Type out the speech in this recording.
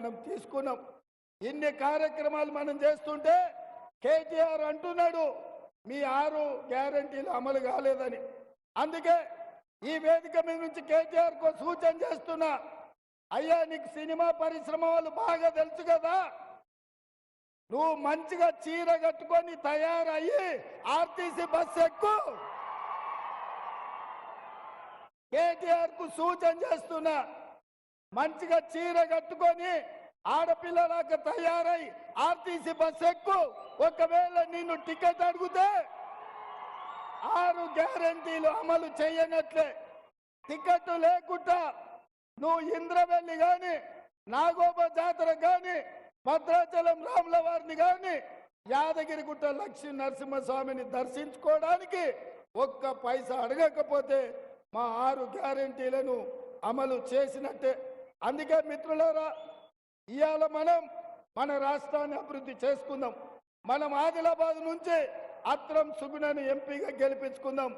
మనం తీసుకున్నాం. ఇన్ని కార్యక్రమాలు మనం చేస్తుంటే కేటీఆర్ అంటున్నాడు మీ 6 గ్యారెంటీలు అమలు కాలేదని. అందుకే ఈ వేదిక మీద నుంచి కేటీఆర్ కు సూచన చేస్తున్నా, అయ్యా నీకు సినిమా పరిశ్రమ వాళ్ళు బాగా తెలుసు కదా, నువ్వు మంచిగా చీర కట్టుకొని తయారయ్యి ఆర్టీసీ బస్సు ఎక్కు. కేటీఆర్ కు సూచన చేస్తున్నా, మంచిగా చీర కట్టుకొని ఆడపిల్లలాగా తయారై ఆర్టీసీ బస్సు ఎక్కు. ఒకవేళ నిన్ను టికెట్ అడిగితే 6 గ్యారెంటీలు అమలు చేయనట్లే. టికెట్ లేకుండా నువ్వు ఇంద్రవెల్లి గాని, నాగోబ జాతర గాని, భద్రాచలం రాముల వారిని గాని, యాదగిరిగుట్ట లక్ష్మీ నరసింహస్వామిని దర్శించుకోవడానికి ఒక్క పైసా అడగకపోతే మా 6 గ్యారెంటీలను అమలు చేసినట్టే. అందుకే మిత్రులారా, ఇవాళ మనం మన రాష్ట్రాన్ని అభివృద్ధి చేసుకుందాం. మనం ఆదిలాబాద్ నుంచి అత్రం సుగుణను ఎంపీగా గెలిపించుకుందాం.